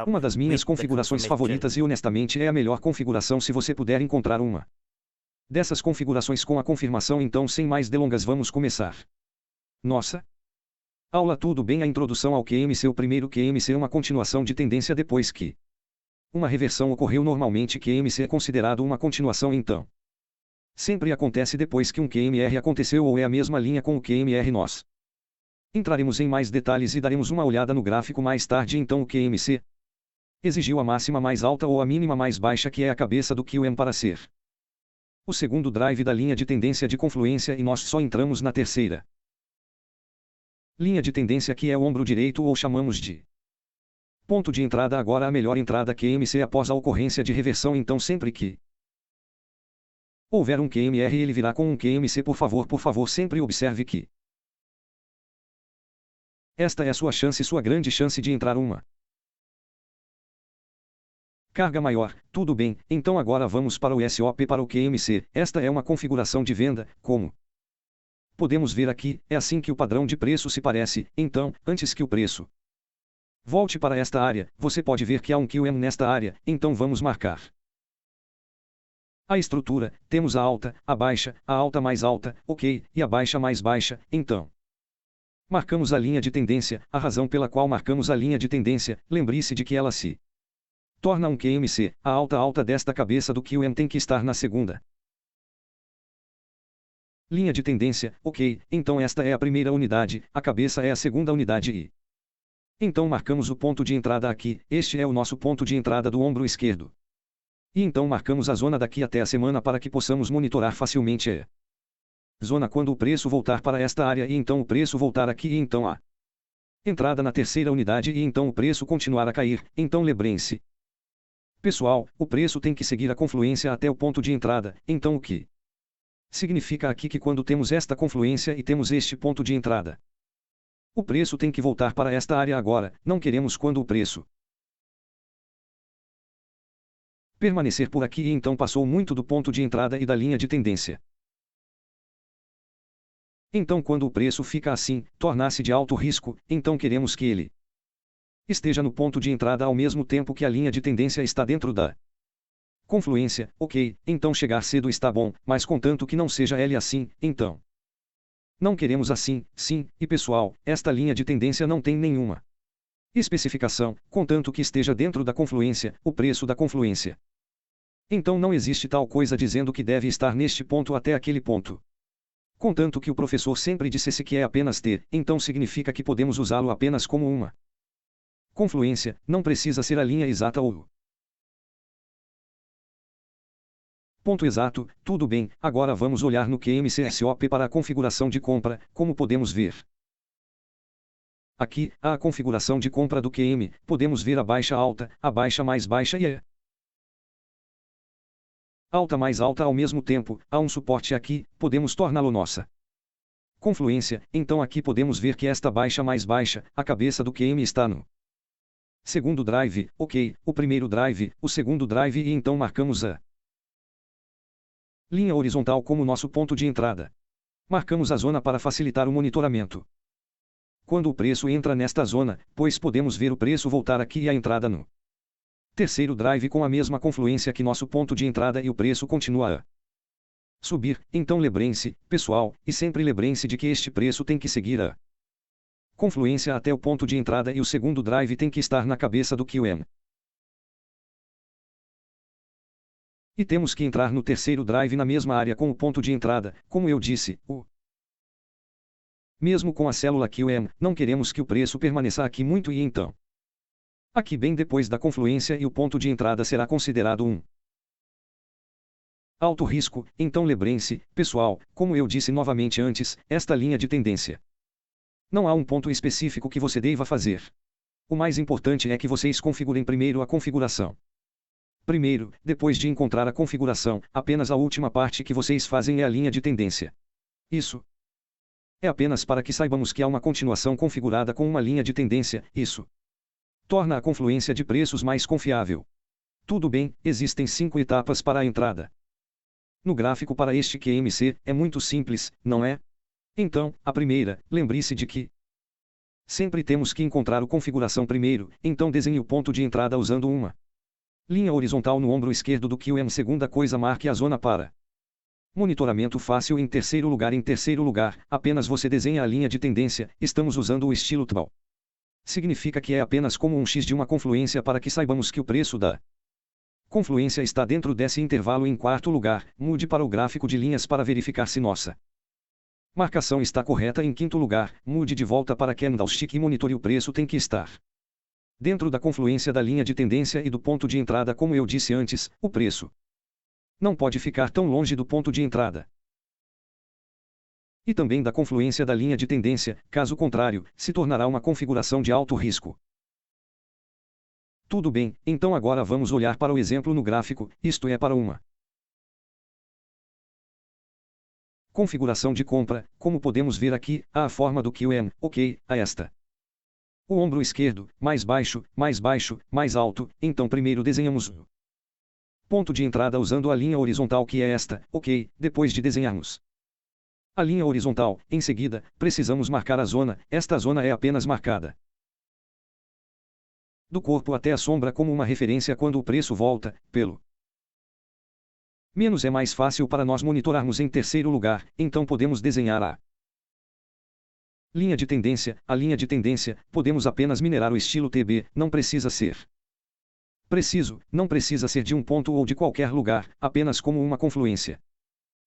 Uma das minhas configurações favoritas e honestamente é a melhor configuração se você puder encontrar uma dessas configurações com a confirmação. Então, sem mais delongas, vamos começar nossa aula. Tudo bem? A introdução ao QMC. O primeiro QMC é uma continuação de tendência depois que uma reversão ocorreu. Normalmente QMC é considerado uma continuação, então sempre acontece depois que um QMR aconteceu ou é a mesma linha com o QMR. Nós entraremos em mais detalhes e daremos uma olhada no gráfico mais tarde. Então o QMC exigiu a máxima mais alta ou a mínima mais baixa, que é a cabeça do QM, para ser o segundo drive da linha de tendência de confluência, e nós só entramos na terceira linha de tendência, que é o ombro direito, ou chamamos de ponto de entrada. Agora a melhor entrada QMC após a ocorrência de reversão. Então sempre que houver um QMR, ele virá com um QMC. Por favor, sempre observe que esta é a sua chance, sua grande chance de entrar uma carga maior. Tudo bem, então agora vamos para o SOP, para o QMC. Esta é uma configuração de venda, como podemos ver aqui, é assim que o padrão de preço se parece. Então, antes que o preço volte para esta área, você pode ver que há um QM nesta área. Então vamos marcar a estrutura. Temos a alta mais alta, ok, e a baixa mais baixa. Então marcamos a linha de tendência. A razão pela qual marcamos a linha de tendência, lembre-se de que ela se torna um QMC. A alta desta cabeça do QM tem que estar na segunda linha de tendência, ok, então esta é a primeira unidade, a cabeça é a segunda unidade e então marcamos o ponto de entrada aqui. Este é o nosso ponto de entrada do ombro esquerdo. E então marcamos a zona daqui até a semana para que possamos monitorar facilmente a zona quando o preço voltar para esta área, e então o preço voltar aqui, e então a entrada na terceira unidade, e então o preço continuar a cair. Então lembrem-se, pessoal, o preço tem que seguir a confluência até o ponto de entrada. Então o que significa aqui que quando temos esta confluência e temos este ponto de entrada, o preço tem que voltar para esta área agora. Não queremos quando o preço permanecer por aqui e então passou muito do ponto de entrada e da linha de tendência. Então quando o preço fica assim, torna-se de alto risco. Então queremos que ele esteja no ponto de entrada ao mesmo tempo que a linha de tendência está dentro da confluência, ok, então chegar cedo está bom, mas contanto que não seja L assim. Então não queremos assim, sim, e pessoal, esta linha de tendência não tem nenhuma especificação, contanto que esteja dentro da confluência, o preço da confluência. Então não existe tal coisa dizendo que deve estar neste ponto até aquele ponto. Contanto que o professor sempre dissesse que é apenas T, então significa que podemos usá-lo apenas como uma confluência, não precisa ser a linha exata ou o ponto exato. Tudo bem, agora vamos olhar no QMC SOP para a configuração de compra. Como podemos ver aqui, há a configuração de compra do QM, podemos ver a baixa alta, a baixa mais baixa e a alta mais alta ao mesmo tempo. Há um suporte aqui, podemos torná-lo nossa confluência. Então aqui podemos ver que esta baixa mais baixa, a cabeça do QM está no segundo drive, ok, o primeiro drive, o segundo drive, e então marcamos a linha horizontal como nosso ponto de entrada. Marcamos a zona para facilitar o monitoramento. Quando o preço entra nesta zona, pois podemos ver o preço voltar aqui e a entrada no terceiro drive com a mesma confluência que nosso ponto de entrada, e o preço continua a subir. Então lembrem-se, pessoal, e sempre lembrem-se de que este preço tem que seguir a confluência até o ponto de entrada e o segundo drive tem que estar na cabeça do QM. E temos que entrar no terceiro drive na mesma área com o ponto de entrada. Como eu disse, o mesmo com a célula QM, não queremos que o preço permaneça aqui muito, e então aqui bem depois da confluência, e o ponto de entrada será considerado um alto risco. Então lembrem-se, pessoal, como eu disse novamente antes, esta linha de tendência não há um ponto específico que você deva fazer. O mais importante é que vocês configurem primeiro a configuração. Primeiro, depois de encontrar a configuração, apenas a última parte que vocês fazem é a linha de tendência. Isso é apenas para que saibamos que há uma continuação configurada com uma linha de tendência. Isso torna a confluência de preços mais confiável. Tudo bem, existem 5 etapas para a entrada no gráfico para este QMC. É muito simples, não é? Então, a primeira, lembre-se de que Sempre temos que encontrar a configuração primeiro, então desenhe o ponto de entrada usando uma linha horizontal no ombro esquerdo do QM. Segunda coisa, marque a zona para monitoramento fácil. Em terceiro lugar, apenas você desenha a linha de tendência. Estamos usando o estilo TBAL. Significa que é apenas como um X de uma confluência para que saibamos que o preço da confluência está dentro desse intervalo. Em quarto lugar, mude para o gráfico de linhas para verificar se nossa marcação está correta. Em quinto lugar, mude de volta para Candlestick e monitore o preço. Tem que estar dentro da confluência da linha de tendência e do ponto de entrada. Como eu disse antes, o preço não pode ficar tão longe do ponto de entrada e também da confluência da linha de tendência, caso contrário, se tornará uma configuração de alto risco. Tudo bem, então agora vamos olhar para o exemplo no gráfico, isto é para uma configuração de compra. Como podemos ver aqui, a forma do QM, ok, a esta. O ombro esquerdo, mais baixo, mais alto. Então primeiro desenhamos o ponto de entrada usando a linha horizontal, que é esta, ok. Depois de desenharmos a linha horizontal, em seguida, precisamos marcar a zona. Esta zona é apenas marcada do corpo até a sombra como uma referência. Quando o preço volta, pelo menos é mais fácil para nós monitorarmos. Em terceiro lugar, então podemos desenhar a linha de tendência. A linha de tendência, podemos apenas minerar o estilo TB, não precisa ser preciso, não precisa ser de um ponto ou de qualquer lugar, apenas como uma confluência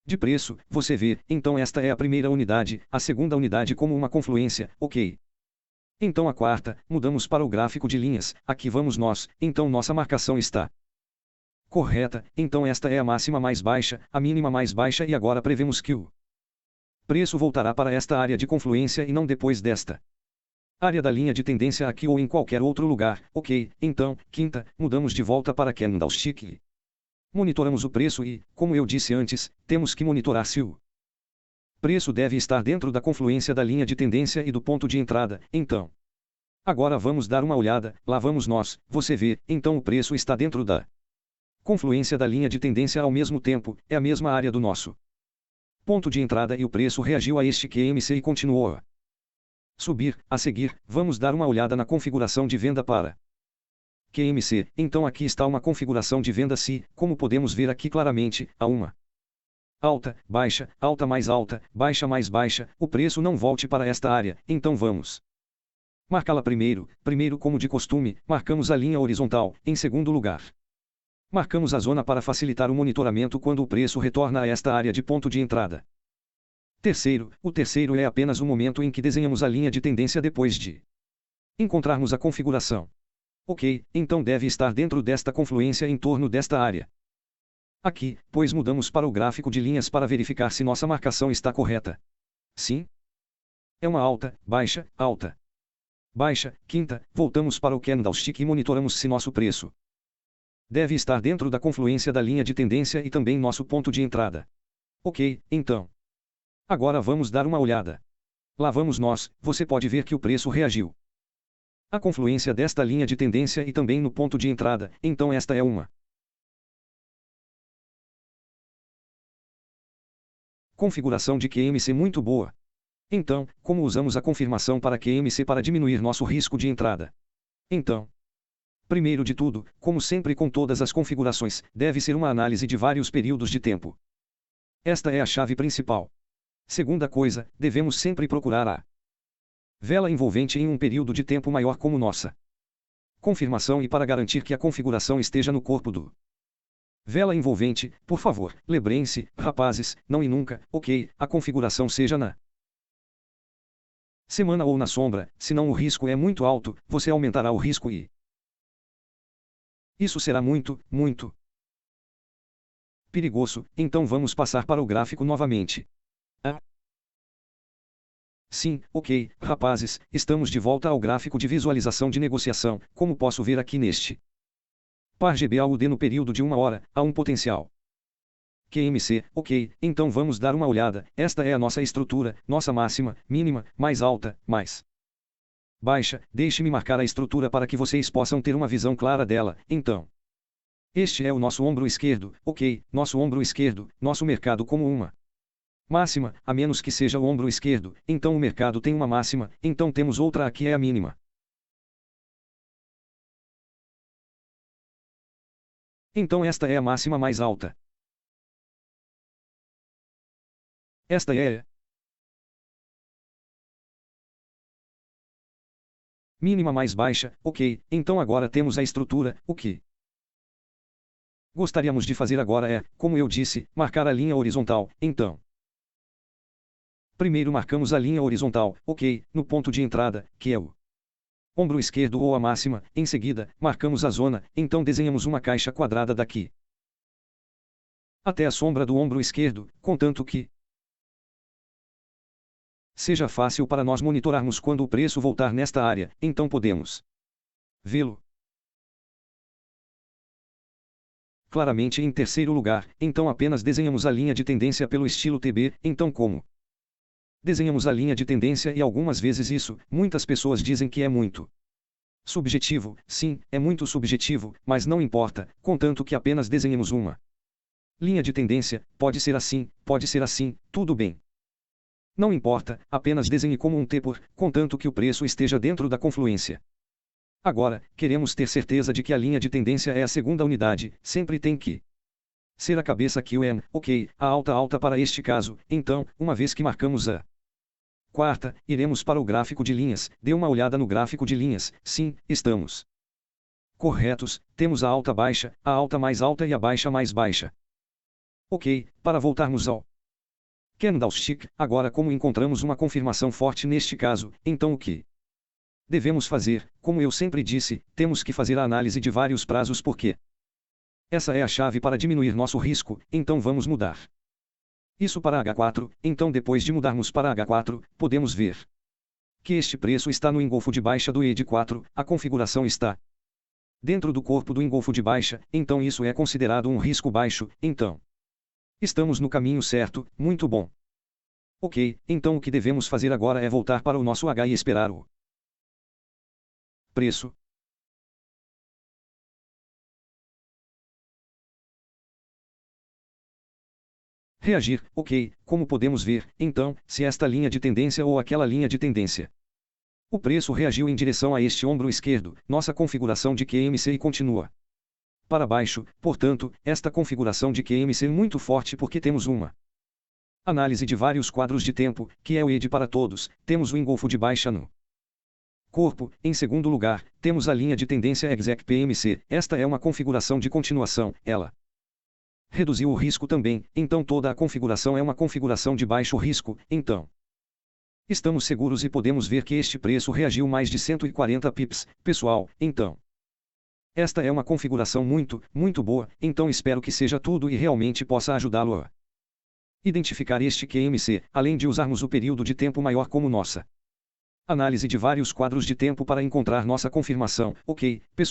de preço. Você vê, então esta é a primeira unidade, a segunda unidade como uma confluência, ok. Então a quarta, mudamos para o gráfico de linhas. Aqui vamos nós, então nossa marcação está correta. Então esta é a máxima mais baixa, a mínima mais baixa, e agora prevemos que o preço voltará para esta área de confluência e não depois desta área da linha de tendência aqui ou em qualquer outro lugar, ok. Então, quinta, mudamos de volta para Candlestick. Monitoramos o preço e, como eu disse antes, temos que monitorar se o preço deve estar dentro da confluência da linha de tendência e do ponto de entrada. Então, agora vamos dar uma olhada. Lá vamos nós. Você vê, então o preço está dentro da confluência da linha de tendência ao mesmo tempo, é a mesma área do nosso ponto de entrada, e o preço reagiu a este QMC e continuou a subir. A seguir, vamos dar uma olhada na configuração de venda para QMC. Então aqui está uma configuração de venda se, como podemos ver aqui claramente, a uma alta mais alta, baixa mais baixa, o preço não volte para esta área. Então vamos marcá-la primeiro. Como de costume, marcamos a linha horizontal. Em segundo lugar, marcamos a zona para facilitar o monitoramento quando o preço retorna a esta área de ponto de entrada. O terceiro é apenas o momento em que desenhamos a linha de tendência depois de encontrarmos a configuração. Ok, então deve estar dentro desta confluência em torno desta área. Aqui, pois mudamos para o gráfico de linhas para verificar se nossa marcação está correta. Sim? É uma alta, baixa, quinta. Voltamos para o Candlestick e monitoramos se nosso preço deve estar dentro da confluência da linha de tendência e também nosso ponto de entrada. Ok, então. Agora vamos dar uma olhada. Lá vamos nós. Você pode ver que o preço reagiu à confluência desta linha de tendência e também no ponto de entrada. Então esta é uma configuração de QMC muito boa. Então, como usamos a confirmação para QMC para diminuir nosso risco de entrada? Então, primeiro de tudo, como sempre com todas as configurações, deve ser uma análise de vários períodos de tempo. Esta é a chave principal. Segunda coisa, devemos sempre procurar a vela envolvente em um período de tempo maior como nossa confirmação, e para garantir que a configuração esteja no corpo do vela envolvente, por favor, lembrem-se, rapazes, não e nunca, ok, a configuração seja na semana ou na sombra, senão o risco é muito alto, você aumentará o risco e isso será muito perigoso. Então vamos passar para o gráfico novamente. Sim, ok, rapazes, estamos de volta ao gráfico de visualização de negociação. Como posso ver aqui neste par GBAUD no período de 1 hora, há um potencial QMC, ok, então vamos dar uma olhada. Esta é a nossa estrutura, nossa máxima, mínima, mais alta, mais baixa. Deixe-me marcar a estrutura para que vocês possam ter uma visão clara dela. Então, este é o nosso ombro esquerdo, ok, nosso ombro esquerdo, nosso mercado como uma Máxima, a menos que seja o ombro esquerdo, então o mercado tem uma máxima, então temos outra aqui é a mínima. Então esta é a máxima mais alta. Esta é a mínima mais baixa, ok, então agora temos a estrutura, o que gostaríamos de fazer agora é, como eu disse, marcar a linha horizontal, então. Primeiro marcamos a linha horizontal, ok, no ponto de entrada, que é o ombro esquerdo ou a máxima, em seguida, marcamos a zona, então desenhamos uma caixa quadrada daqui até a sombra do ombro esquerdo, contanto que seja fácil para nós monitorarmos quando o preço voltar nesta área, então podemos vê-lo claramente em terceiro lugar, então apenas desenhamos a linha de tendência pelo estilo TB, então como desenhamos a linha de tendência e algumas vezes isso, muitas pessoas dizem que é muito subjetivo, sim, é muito subjetivo, mas não importa, contanto que apenas desenhemos uma linha de tendência, pode ser assim, tudo bem. Não importa, apenas desenhe como um taper, contanto que o preço esteja dentro da confluência. Agora, queremos ter certeza de que a linha de tendência é a segunda unidade, sempre tem que ser a cabeça QM, ok, a alta para este caso, então, uma vez que marcamos a quarta, iremos para o gráfico de linhas, dê uma olhada no gráfico de linhas, sim, estamos corretos, temos a alta mais alta e a baixa mais baixa. Ok, para voltarmos ao candlestick, agora como encontramos uma confirmação forte neste caso, então o que devemos fazer? Como eu sempre disse, temos que fazer a análise de vários prazos porque essa é a chave para diminuir nosso risco, então vamos mudar isso para H4, então depois de mudarmos para H4, podemos ver que este preço está no engolfo de baixa do ED4, a configuração está dentro do corpo do engolfo de baixa, então isso é considerado um risco baixo, então estamos no caminho certo, muito bom. Ok, então o que devemos fazer agora é voltar para o nosso H e esperar o preço reagir, ok, como podemos ver, então, se esta linha de tendência ou aquela linha de tendência. O preço reagiu em direção a este ombro esquerdo, nossa configuração de QMC continua para baixo, portanto, esta configuração de QMC muito forte porque temos uma análise de vários quadros de tempo, que é o ED para todos, temos o engolfo de baixa no corpo, em segundo lugar, temos a linha de tendência Exec PMC, esta é uma configuração de continuação, ela reduziu o risco também, então toda a configuração é uma configuração de baixo risco, então estamos seguros e podemos ver que este preço reagiu mais de 140 pips, pessoal, então esta é uma configuração muito boa, então espero que seja tudo e realmente possa ajudá-lo a identificar este QMC, além de usarmos o período de tempo maior como nossa análise de vários quadros de tempo para encontrar nossa confirmação, ok, pessoal.